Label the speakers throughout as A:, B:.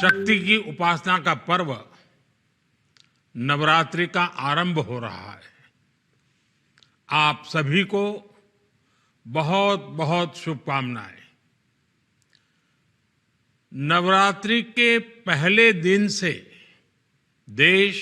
A: शक्ति की उपासना का पर्व नवरात्रि का आरंभ हो रहा है। आप सभी को बहुत बहुत शुभकामनाएं। नवरात्रि के पहले दिन से देश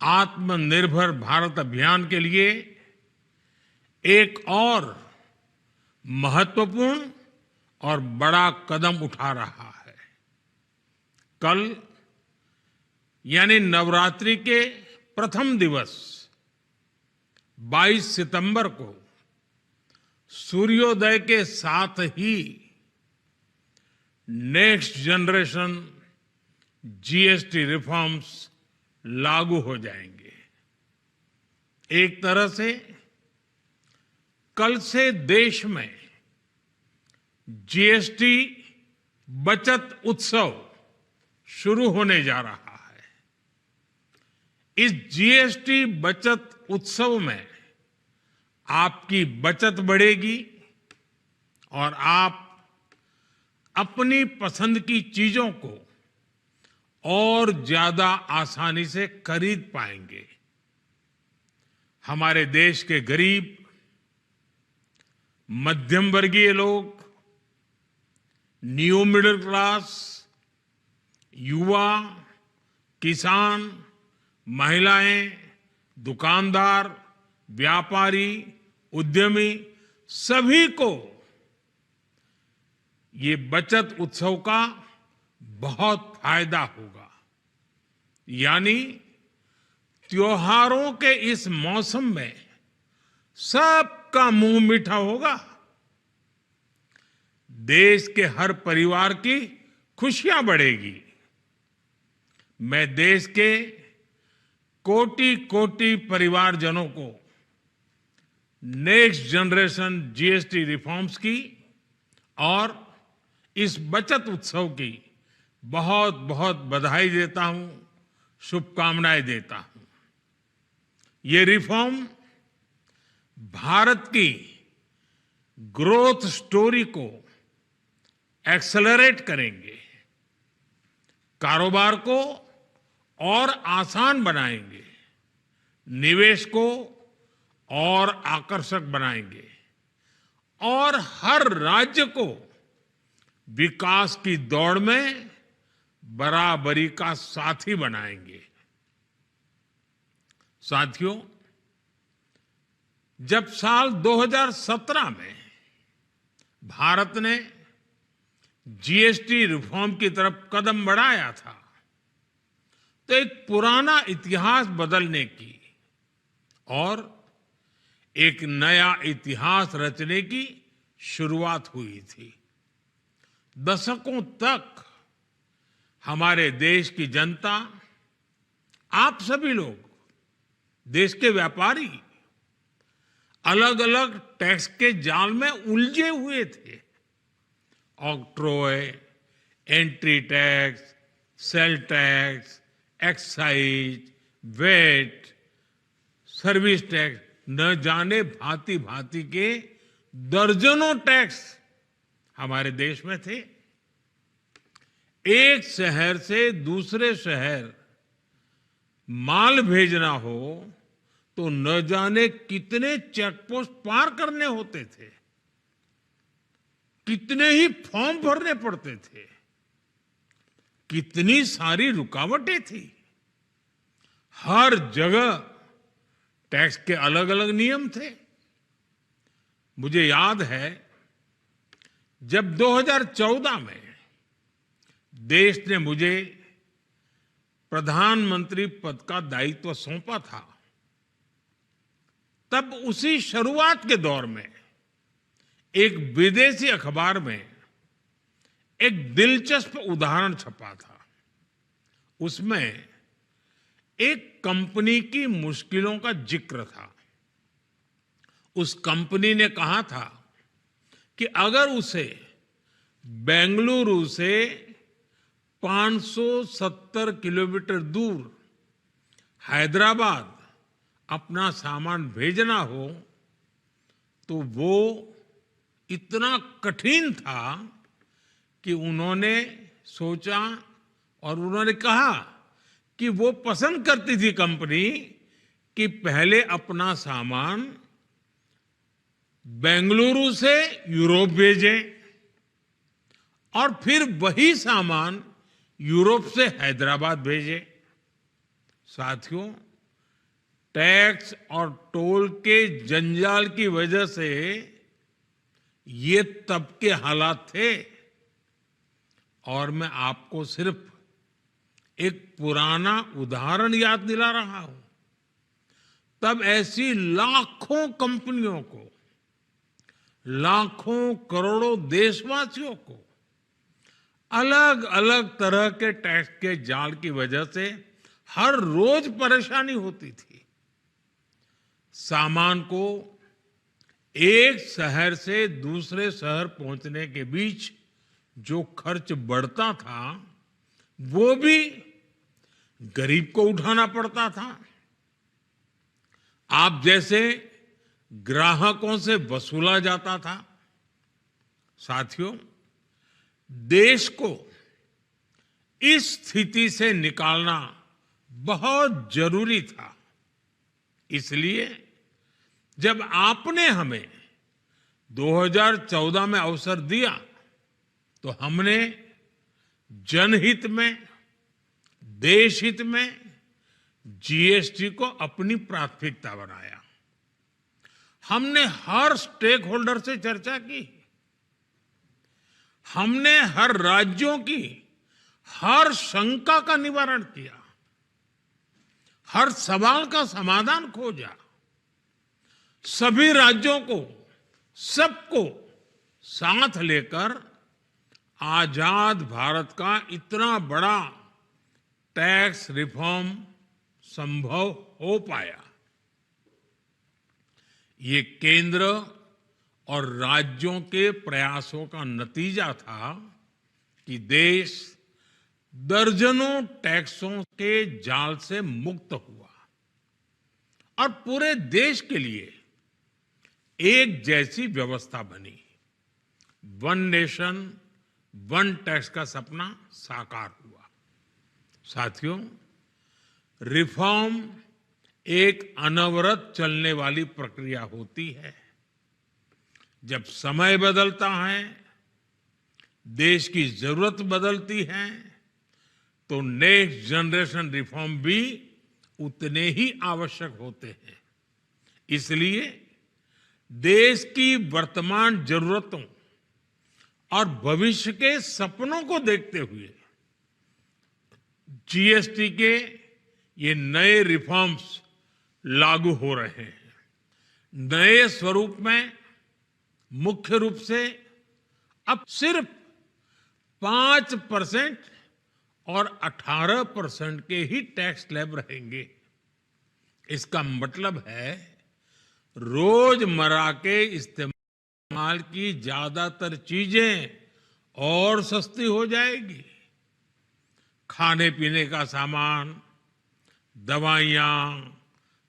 A: आत्मनिर्भर भारत अभियान के लिए एक और महत्वपूर्ण और बड़ा कदम उठा रहा है। कल यानी नवरात्रि के प्रथम दिवस 22 सितंबर को सूर्योदय के साथ ही नेक्स्ट जनरेशन जीएसटी रिफॉर्म्स लागू हो जाएंगे। एक तरह से कल से देश में जीएसटी बचत उत्सव शुरू होने जा रहा है। इस जीएसटी बचत उत्सव में आपकी बचत बढ़ेगी और आप अपनी पसंद की चीजों को और ज्यादा आसानी से खरीद पाएंगे। हमारे देश के गरीब, मध्यम वर्गीय लोग, न्यू मिडिल क्लास, युवा, किसान, महिलाएं, दुकानदार, व्यापारी, उद्यमी, सभी को ये बचत उत्सव का बहुत फायदा होगा। यानी त्योहारों के इस मौसम में सबका मुंह मीठा होगा। देश के हर परिवार की खुशियां बढ़ेगी। मैं देश के कोटि कोटि परिवारजनों को नेक्स्ट जनरेशन जीएसटी रिफॉर्म्स की और इस बचत उत्सव की बहुत बहुत बधाई देता हूं, शुभकामनाएं देता हूं। ये रिफॉर्म भारत की ग्रोथ स्टोरी को एक्सेलरेट करेंगे, कारोबार को और आसान बनाएंगे, निवेश को और आकर्षक बनाएंगे और हर राज्य को विकास की दौड़ में बराबरी का साथी बनाएंगे। साथियों, जब साल 2017 में भारत ने जीएसटी रिफॉर्म की तरफ कदम बढ़ाया था तो एक पुराना इतिहास बदलने की और एक नया इतिहास रचने की शुरुआत हुई थी। दशकों तक हमारे देश की जनता, आप सभी लोग, देश के व्यापारी अलग अलग टैक्स के जाल में उलझे हुए थे। Octroi, entry tax, sale tax, excise, VAT, service tax, न जाने भांति भांति के दर्जनों टैक्स हमारे देश में थे। एक शहर से दूसरे शहर माल भेजना हो तो न जाने कितने चेकपोस्ट पार करने होते थे, कितने ही फॉर्म भरने पड़ते थे, कितनी सारी रुकावटें थी। हर जगह टैक्स के अलग अलग नियम थे। मुझे याद है जब 2014 में देश ने मुझे प्रधानमंत्री पद का दायित्व सौंपा था, तब उसी शुरुआत के दौर में एक विदेशी अखबार में एक दिलचस्प उदाहरण छपा था। उसमें एक कंपनी की मुश्किलों का जिक्र था। उस कंपनी ने कहा था कि अगर उसे बेंगलुरु से 570 किलोमीटर दूर हैदराबाद अपना सामान भेजना हो तो वो इतना कठिन था कि उन्होंने सोचा और उन्होंने कहा कि वो पसंद करती थी कंपनी कि पहले अपना सामान बेंगलुरु से यूरोप भेजे और फिर वही सामान यूरोप से हैदराबाद भेजे। साथियों, टैक्स और टोल के जंजाल की वजह से ये तब के हालात थे। और मैं आपको सिर्फ एक पुराना उदाहरण याद दिला रहा हूं। तब ऐसी लाखों कंपनियों को, लाखों करोड़ों देशवासियों को अलग अलग तरह के टैक्स के जाल की वजह से हर रोज परेशानी होती थी। सामान को एक शहर से दूसरे शहर पहुंचने के बीच जो खर्च बढ़ता था वो भी गरीब को उठाना पड़ता था। आप जैसे ग्राहकों से वसूला जाता था। साथियों, देश को इस स्थिति से निकालना बहुत जरूरी था। इसलिए जब आपने हमें 2014 में अवसर दिया तो हमने जनहित में, देश हित में जीएसटी को अपनी प्राथमिकता बनाया। हमने हर स्टेक होल्डर से चर्चा की। हमने हर राज्यों की हर शंका का निवारण किया, हर सवाल का समाधान खोजा। सभी राज्यों को, सबको साथ लेकर आजाद भारत का इतना बड़ा टैक्स रिफॉर्म संभव हो पाया। ये केंद्र और राज्यों के प्रयासों का नतीजा था कि देश दर्जनों टैक्सों के जाल से मुक्त हुआ और पूरे देश के लिए एक जैसी व्यवस्था बनी। वन नेशन वन टैक्स का सपना साकार हुआ। साथियों, रिफॉर्म एक अनवरत चलने वाली प्रक्रिया होती है। जब समय बदलता है, देश की जरूरत बदलती है, तो नेक्स्ट जनरेशन रिफॉर्म भी उतने ही आवश्यक होते हैं। इसलिए देश की वर्तमान जरूरतों और भविष्य के सपनों को देखते हुए जीएसटी के ये नए रिफॉर्म्स लागू हो रहे हैं। नए स्वरूप में मुख्य रूप से अब सिर्फ 5% और 18% के ही टैक्स स्लैब रहेंगे। इसका मतलब है रोजमर्रा के इस्तेमाल की ज्यादातर चीजें और सस्ती हो जाएगी। खाने पीने का सामान, दवाइयां,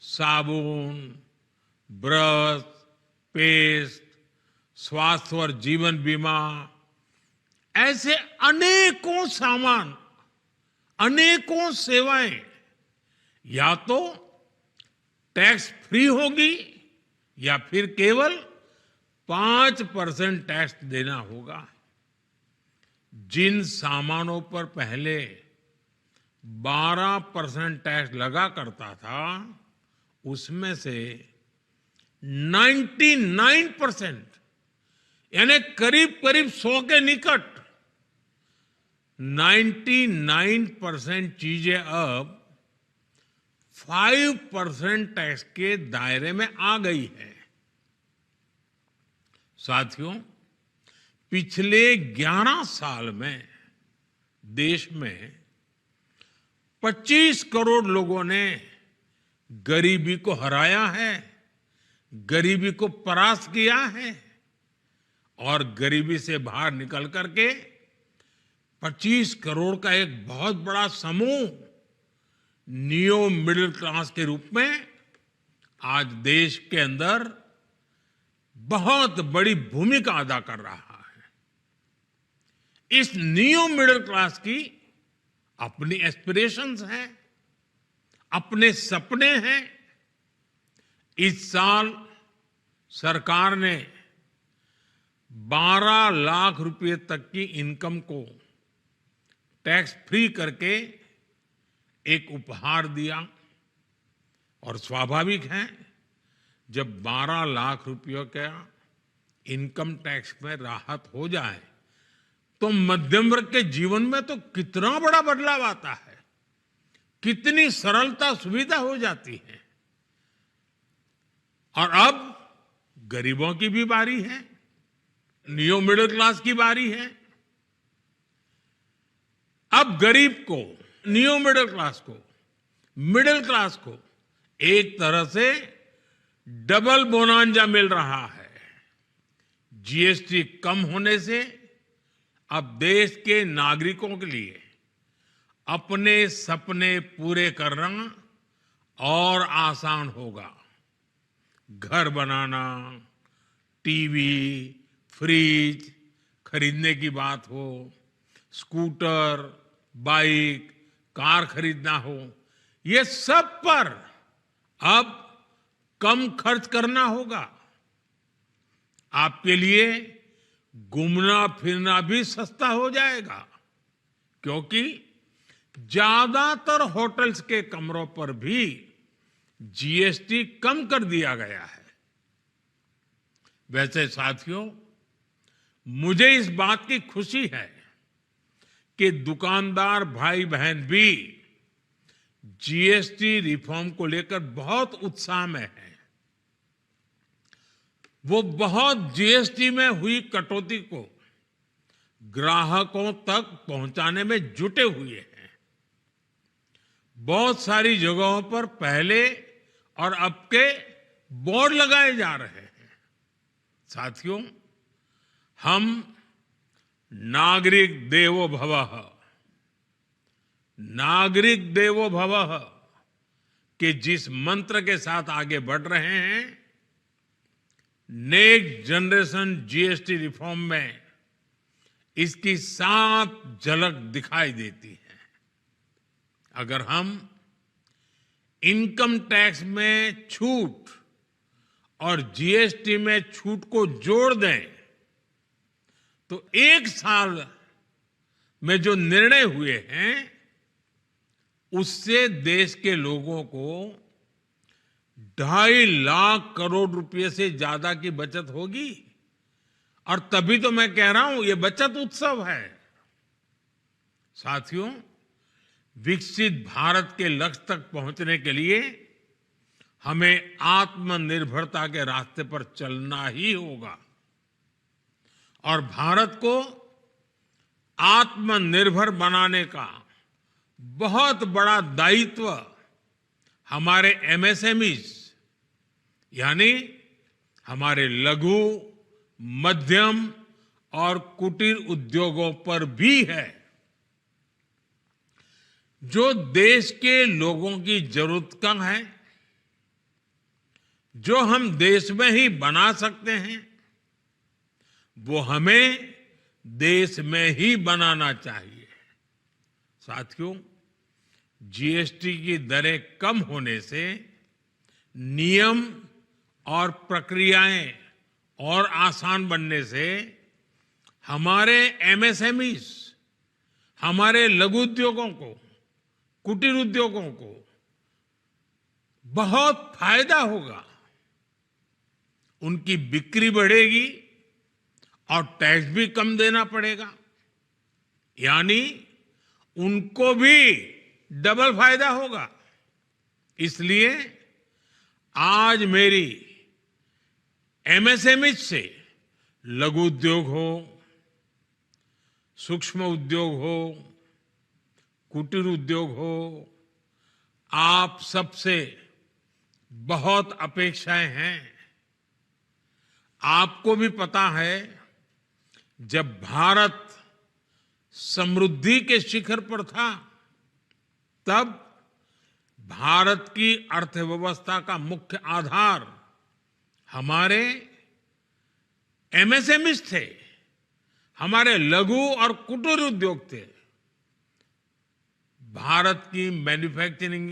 A: साबुन, ब्रश, पेस्ट, स्वास्थ्य और जीवन बीमा, ऐसे अनेकों सामान, अनेकों सेवाएं या तो टैक्स फ्री होगी या फिर केवल 5% टैक्स देना होगा। जिन सामानों पर पहले 12% टैक्स लगा करता था, उसमें से 99% यानी करीब करीब 100 के निकट 99% चीजें अब 5% टैक्स के दायरे में आ गई है। साथियों, पिछले 11 साल में देश में 25 करोड़ लोगों ने गरीबी को हराया है, गरीबी को परास्त किया है और गरीबी से बाहर निकल करके 25 करोड़ का एक बहुत बड़ा समूह नियो मिडिल क्लास के रूप में आज देश के अंदर बहुत बड़ी भूमिका अदा कर रहा है। इस न्यू मिडिल क्लास की अपनी एस्पिरेशंस हैं, अपने सपने हैं। इस साल सरकार ने 12 लाख रुपए तक की इनकम को टैक्स फ्री करके एक उपहार दिया। और स्वाभाविक है, जब 12 लाख रुपयों का इनकम टैक्स में राहत हो जाए तो मध्यम वर्ग के जीवन में तो कितना बड़ा बदलाव आता है, कितनी सरलता सुविधा हो जाती है। और अब गरीबों की भी बारी है, न्यू मिडिल क्लास की बारी है। अब गरीब को, न्यू मिडिल क्लास को एक तरह से डबल बोनांजा मिल रहा है। जीएसटी कम होने से अब देश के नागरिकों के लिए अपने सपने पूरे करना और आसान होगा। घर बनाना, टीवी, फ्रिज खरीदने की बात हो, स्कूटर, बाइक, कार खरीदना हो, ये सब पर अब कम खर्च करना होगा। आपके लिए घूमना फिरना भी सस्ता हो जाएगा, क्योंकि ज्यादातर होटल्स के कमरों पर भी जीएसटी कम कर दिया गया है। वैसे साथियों, मुझे इस बात की खुशी है कि दुकानदार भाई बहन भी जीएसटी रिफॉर्म को लेकर बहुत उत्साह में हैं। वो बहुत जीएसटी में हुई कटौती को ग्राहकों तक पहुंचाने में जुटे हुए हैं। बहुत सारी जगहों पर पहले और अब के बोर्ड लगाए जा रहे हैं। साथियों, हम नागरिक देवो भवः, नागरिक देवो भवः के जिस मंत्र के साथ आगे बढ़ रहे हैं, नेक्स्ट जनरेशन जीएसटी रिफॉर्म में इसकी साफ झलक दिखाई देती है। अगर हम इनकम टैक्स में छूट और जीएसटी में छूट को जोड़ दें तो एक साल में जो निर्णय हुए हैं उससे देश के लोगों को 2.5 लाख करोड़ रुपए से ज्यादा की बचत होगी। और तभी तो मैं कह रहा हूं, ये बचत उत्सव है। साथियों, विकसित भारत के लक्ष्य तक पहुंचने के लिए हमें आत्मनिर्भरता के रास्ते पर चलना ही होगा। और भारत को आत्मनिर्भर बनाने का बहुत बड़ा दायित्व हमारे एमएसएमईज यानी हमारे लघु, मध्यम और कुटीर उद्योगों पर भी है, जो देश के लोगों की जरूरत का है, जो हम देश में ही बना सकते हैं, वो हमें देश में ही बनाना चाहिए। साथियों, जीएसटी की दरें कम होने से नियम और प्रक्रियाएं और आसान बनने से हमारे एमएसएमईज, हमारे लघु उद्योगों को, कुटीर उद्योगों को बहुत फायदा होगा। उनकी बिक्री बढ़ेगी और टैक्स भी कम देना पड़ेगा, यानी उनको भी डबल फायदा होगा। इसलिए आज मेरी एमएसएमई से लघु उद्योग हो, सूक्ष्म उद्योग हो, कुटीर उद्योग हो, आप सबसे बहुत अपेक्षाएं हैं। आपको भी पता है, जब भारत समृद्धि के शिखर पर था, तब भारत की अर्थव्यवस्था का मुख्य आधार हमारे एमएसएमईज थे, हमारे लघु और कुटीर उद्योग थे, भारत की मैन्युफैक्चरिंग,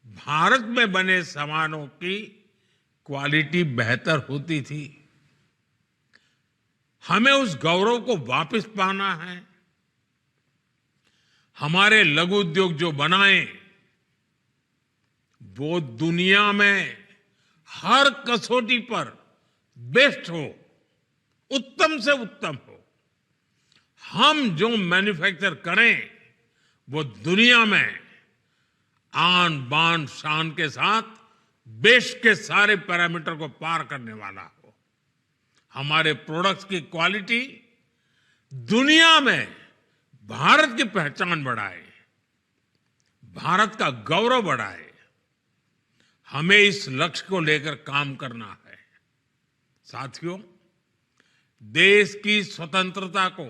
A: भारत में बने सामानों की क्वालिटी बेहतर होती थी। हमें उस गौरव को वापस पाना है। हमारे लघु उद्योग जो बनाए वो दुनिया में हर कसौटी पर बेस्ट हो, उत्तम से उत्तम हो। हम जो मैन्युफैक्चर करें वो दुनिया में आन बान शान के साथ बेस्ट के सारे पैरामीटर को पार करने वाला हो। हमारे प्रोडक्ट्स की क्वालिटी दुनिया में भारत की पहचान बढ़ाए, भारत का गौरव बढ़ाए। हमें इस लक्ष्य को लेकर काम करना है। साथियों, देश की स्वतंत्रता को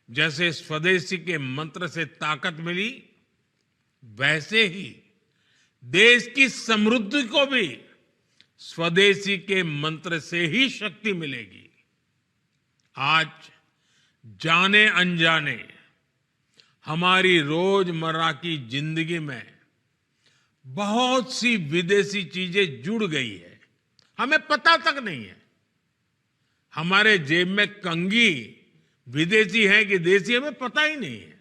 A: जैसे स्वदेशी के मंत्र से ताकत मिली, वैसे ही देश की समृद्धि को भी स्वदेशी के मंत्र से ही शक्ति मिलेगी। आज जाने अनजाने हमारी रोजमर्रा की जिंदगी में बहुत सी विदेशी चीजें जुड़ गई है, हमें पता तक नहीं है। हमारे जेब में कंघी विदेशी है कि देसी, हमें पता ही नहीं है।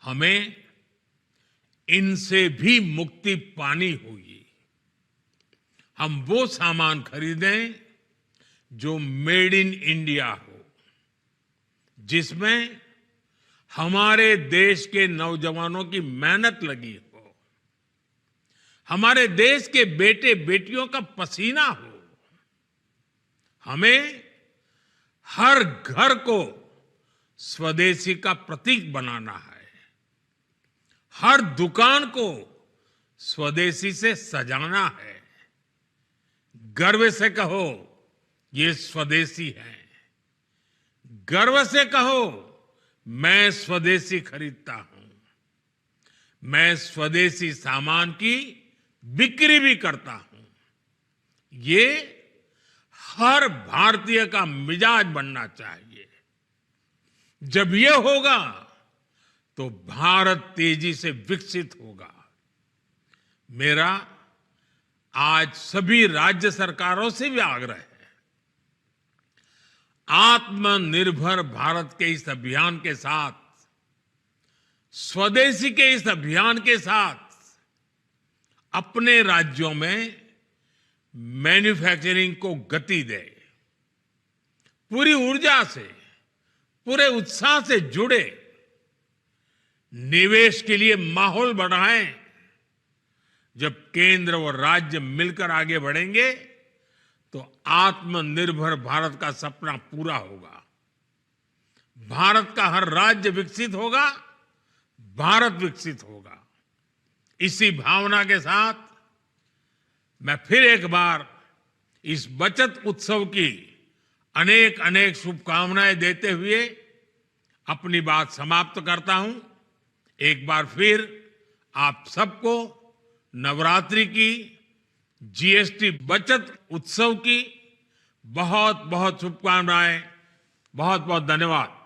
A: हमें इनसे भी मुक्ति पानी होगी। हम वो सामान खरीदें जो मेड इन इंडिया हो, जिसमें हमारे देश के नौजवानों की मेहनत लगी हो, हमारे देश के बेटे बेटियों का पसीना हो। हमें हर घर को स्वदेशी का प्रतीक बनाना है, हर दुकान को स्वदेशी से सजाना है। गर्व से कहो ये स्वदेशी है, गर्व से कहो मैं स्वदेशी खरीदता हूं, मैं स्वदेशी सामान की बिक्री भी करता हूं। ये हर भारतीय का मिजाज बनना चाहिए। जब ये होगा तो भारत तेजी से विकसित होगा। मेरा आज सभी राज्य सरकारों से भी आग्रह है, आत्मनिर्भर भारत के इस अभियान के साथ, स्वदेशी के इस अभियान के साथ अपने राज्यों में मैन्युफैक्चरिंग को गति दे, पूरी ऊर्जा से, पूरे उत्साह से जुड़े, निवेश के लिए माहौल बढ़ाएं। जब केंद्र और राज्य मिलकर आगे बढ़ेंगे तो आत्मनिर्भर भारत का सपना पूरा होगा। भारत का हर राज्य विकसित होगा, भारत विकसित होगा। इसी भावना के साथ मैं फिर एक बार इस बचत उत्सव की अनेक अनेक शुभकामनाएं देते हुए अपनी बात समाप्त करता हूं। एक बार फिर आप सबको नवरात्रि की, जीएसटी बचत उत्सव की बहुत बहुत शुभकामनाएं। बहुत बहुत धन्यवाद।